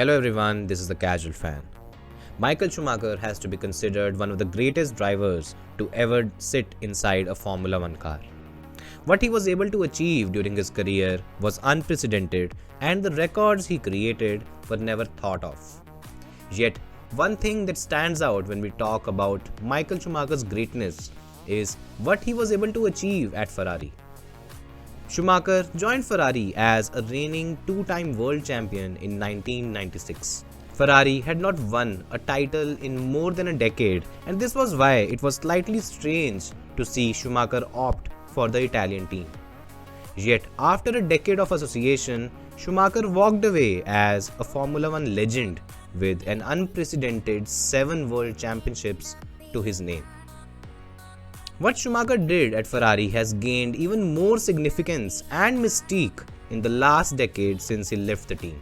Hello everyone, this is the Casual Fan. Michael Schumacher has to be considered one of the greatest drivers to ever sit inside a Formula 1 car. What he was able to achieve during his career was unprecedented, and the records he created were never thought of. Yet, one thing that stands out when we talk about Michael Schumacher's greatness is what he was able to achieve at Ferrari. Schumacher joined Ferrari as a reigning two-time world champion in 1996. Ferrari had not won a title in more than a decade, and this was why it was slightly strange to see Schumacher opt for the Italian team. Yet, after a decade of association, Schumacher walked away as a Formula 1 legend with an unprecedented 7 world championships to his name. What Schumacher did at Ferrari has gained even more significance and mystique in the last decade since he left the team.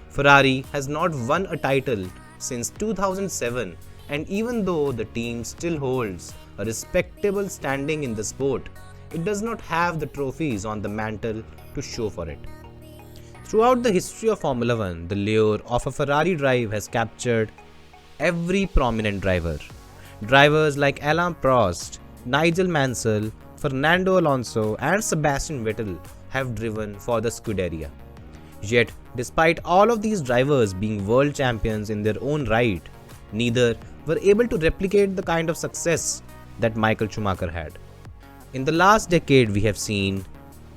Ferrari has not won a title since 2007, and even though the team still holds a respectable standing in the sport, it does not have the trophies on the mantle to show for it. Throughout the history of Formula 1, the lure of a Ferrari drive has captured every prominent driver. Drivers like Alain Prost, Nigel Mansell, Fernando Alonso and Sebastian Vettel have driven for the Scuderia. Yet, despite all of these drivers being world champions in their own right, neither were able to replicate the kind of success that Michael Schumacher had. In the last decade, we have seen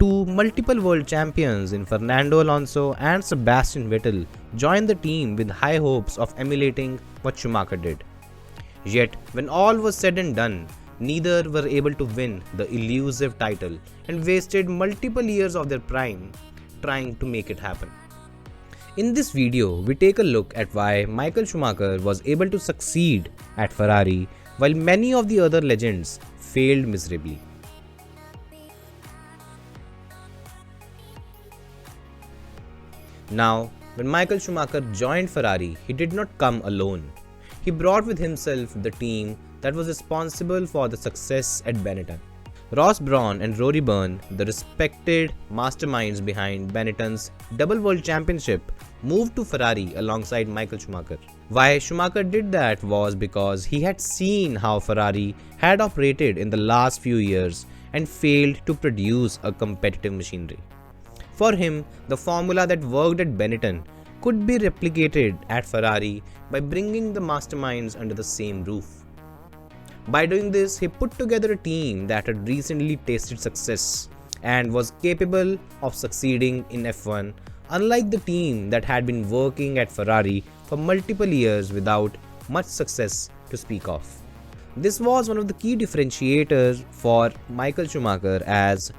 two multiple world champions in Fernando Alonso and Sebastian Vettel join the team with high hopes of emulating what Schumacher did. Yet, when all was said and done, neither were able to win the elusive title and wasted multiple years of their prime trying to make it happen. In this video, we take a look at why Michael Schumacher was able to succeed at Ferrari while many of the other legends failed miserably. Now, when Michael Schumacher joined Ferrari, he did not come alone. He brought with himself the team that was responsible for the success at Benetton. Ross Brawn and Rory Byrne, the respected masterminds behind Benetton's double world championship, moved to Ferrari alongside Michael Schumacher. Why Schumacher did that was because he had seen how Ferrari had operated in the last few years and failed to produce a competitive machinery. For him, the formula that worked at Benetton could be replicated at Ferrari by bringing the masterminds under the same roof. By doing this, he put together a team that had recently tasted success and was capable of succeeding in F1, unlike the team that had been working at Ferrari for multiple years without much success to speak of. This was one of the key differentiators for Michael Schumacher, as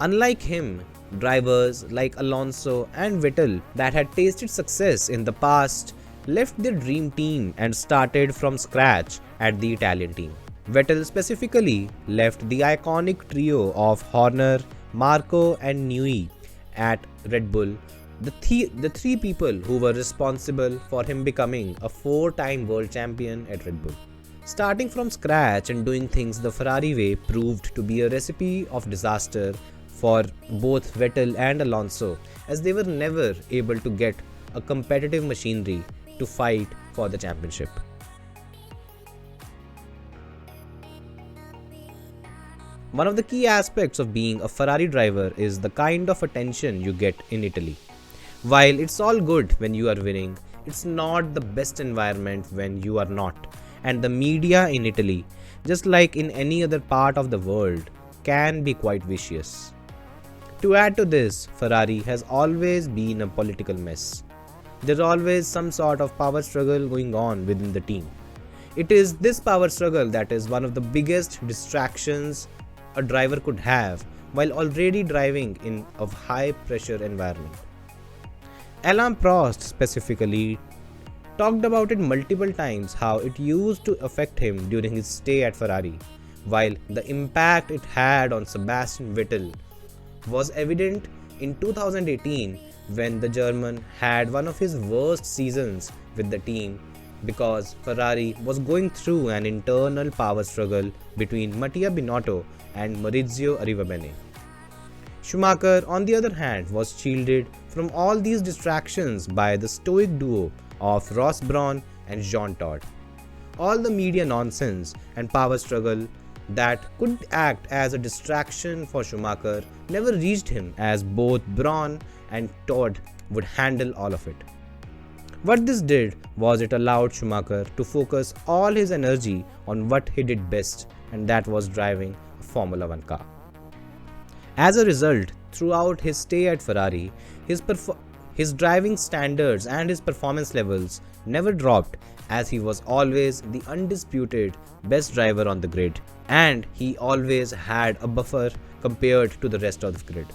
unlike him, drivers like Alonso and Vettel that had tasted success in the past left their dream team and started from scratch at the Italian team. Vettel specifically left the iconic trio of Horner, Marko and Newey at Red Bull, the three people who were responsible for him becoming a 4-time world champion at Red Bull. Starting from scratch and doing things the Ferrari way proved to be a recipe of disaster for both Vettel and Alonso, as they were never able to get a competitive machinery to fight for the championship. One of the key aspects of being a Ferrari driver is the kind of attention you get in Italy. While it's all good when you are winning, it's not the best environment when you are not, and the media in Italy, just like in any other part of the world, can be quite vicious. To add to this, Ferrari has always been a political mess. There's always some sort of power struggle going on within the team. It is this power struggle that is one of the biggest distractions a driver could have while already driving in a high pressure environment. Alain Prost specifically talked about it multiple times how it used to affect him during his stay at Ferrari, while the impact it had on Sebastian Vettel was evident in 2018 when the German had one of his worst seasons with the team because Ferrari was going through an internal power struggle between Mattia Binotto and Maurizio Arrivabene. Schumacher, on the other hand, was shielded from all these distractions by the stoic duo of Ross Brawn and Jean Todt. All the media nonsense and power struggle that could act as a distraction for Schumacher never reached him, as both Brawn and Todt would handle all of it. What this did was it allowed Schumacher to focus all his energy on what he did best, and that was driving a Formula One car. As a result, throughout his stay at Ferrari, his driving standards and his performance levels never dropped, as he was always the undisputed best driver on the grid, and he always had a buffer compared to the rest of the grid.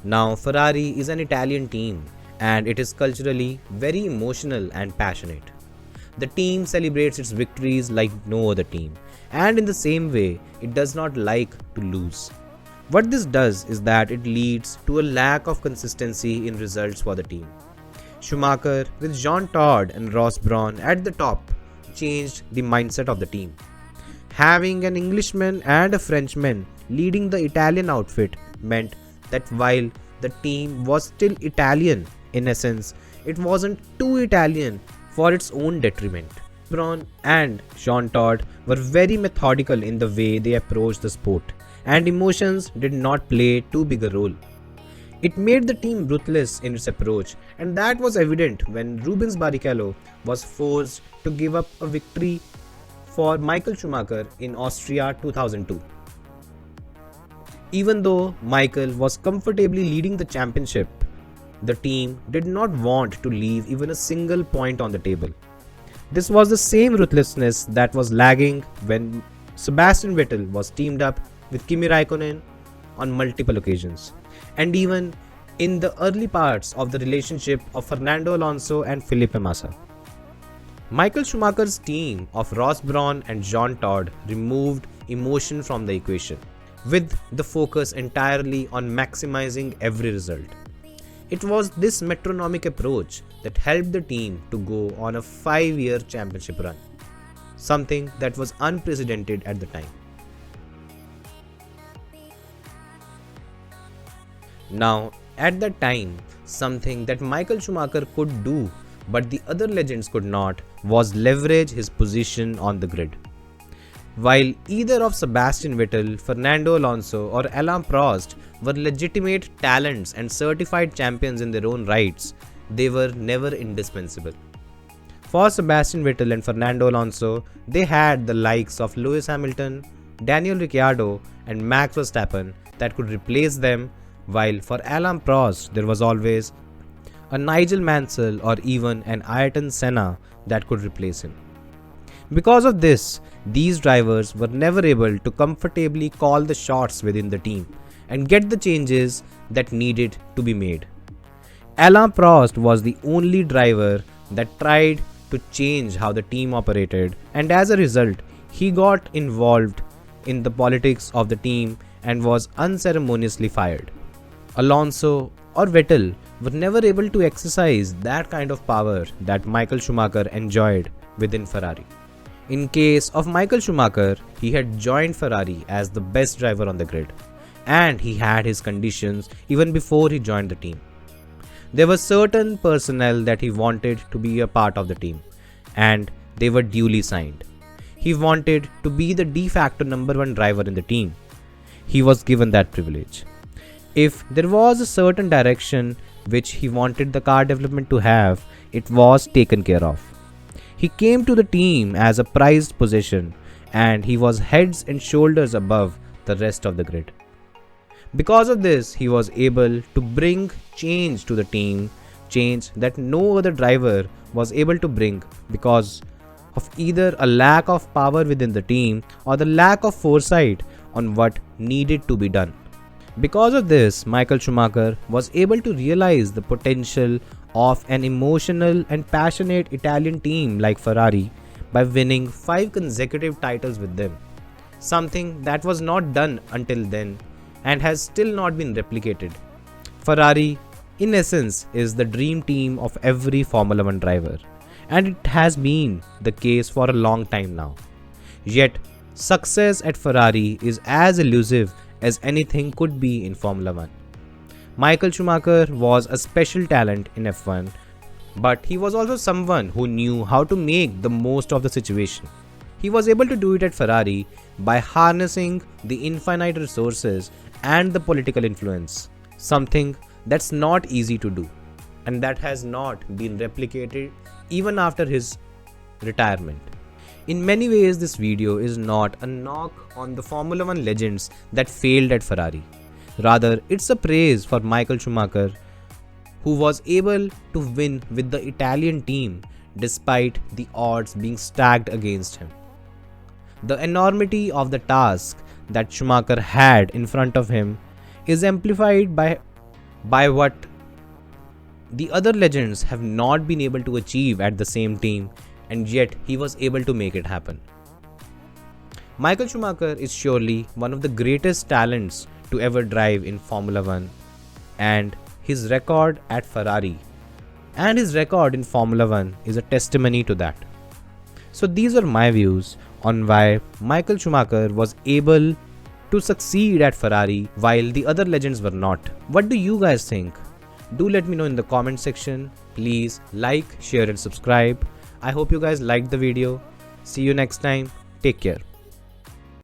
Now, Ferrari is an Italian team, and it is culturally very emotional and passionate. The team celebrates its victories like no other team, and in the same way, it does not like to lose. What this does is that it leads to a lack of consistency in results for the team. Schumacher, with Jean Todt and Ross Brawn at the top, changed the mindset of the team. Having an Englishman and a Frenchman leading the Italian outfit meant that while the team was still Italian in essence, it wasn't too Italian for its own detriment. Brawn and Jean Todt were very methodical in the way they approached the sport, and emotions did not play too big a role. It made the team ruthless in its approach, and that was evident when Rubens Barrichello was forced to give up a victory for Michael Schumacher in Austria 2002. Even though Michael was comfortably leading the championship, the team did not want to leave even a single point on the table. This was the same ruthlessness that was lagging when Sebastian Vettel was teamed up with Kimi Raikkonen on multiple occasions, and even in the early parts of the relationship of Fernando Alonso and Felipe Massa. Michael Schumacher's team of Ross Brawn and Jean Todt removed emotion from the equation, with the focus entirely on maximizing every result. It was this metronomic approach that helped the team to go on a 5-year championship run, something that was unprecedented at the time. Now, at that time, something that Michael Schumacher could do but the other legends could not was leverage his position on the grid. While either of Sebastian Vettel, Fernando Alonso or Alain Prost were legitimate talents and certified champions in their own rights, they were never indispensable. For Sebastian Vettel and Fernando Alonso, they had the likes of Lewis Hamilton, Daniel Ricciardo and Max Verstappen that could replace them, while for Alain Prost there was always a Nigel Mansell or even an Ayrton Senna that could replace him. Because of this, these drivers were never able to comfortably call the shots within the team and get the changes that needed to be made. Alain Prost was the only driver that tried to change how the team operated, and as a result, he got involved in the politics of the team and was unceremoniously fired. Alonso or Vettel were never able to exercise that kind of power that Michael Schumacher enjoyed within Ferrari. In case of Michael Schumacher, he had joined Ferrari as the best driver on the grid, and he had his conditions even before he joined the team. There were certain personnel that he wanted to be a part of the team, and they were duly signed. He wanted to be the de facto number one driver in the team. He was given that privilege. If there was a certain direction which he wanted the car development to have, it was taken care of. He came to the team as a prized possession, and he was heads and shoulders above the rest of the grid. Because of this, he was able to bring change to the team, change that no other driver was able to bring because of either a lack of power within the team or the lack of foresight on what needed to be done. Because of this, Michael Schumacher was able to realize the potential of an emotional and passionate Italian team like Ferrari by winning 5 consecutive titles with them, something that was not done until then and has still not been replicated. Ferrari, in essence, is the dream team of every Formula One driver, and it has been the case for a long time now. Yet, Success at Ferrari is as elusive as anything could be in Formula 1. Michael Schumacher was a special talent in F1, but he was also someone who knew how to make the most of the situation. He was able to do it at Ferrari by harnessing the infinite resources and the political influence, something that's not easy to do and that has not been replicated even after his retirement. In many ways, this video is not a knock on the Formula 1 legends that failed at Ferrari. Rather, it's a praise for Michael Schumacher, who was able to win with the Italian team despite the odds being stacked against him. The enormity of the task that Schumacher had in front of him is amplified by what the other legends have not been able to achieve at the same team, and yet he was able to make it happen. Michael Schumacher is surely one of the greatest talents to ever drive in Formula 1, and his record at Ferrari and his record in Formula 1 is a testimony to that. So these are my views on why Michael Schumacher was able to succeed at Ferrari while the other legends were not. What do you guys think? Do let me know in the comment section. Please like, share and subscribe. I hope you guys liked the video. See you next time. Take care.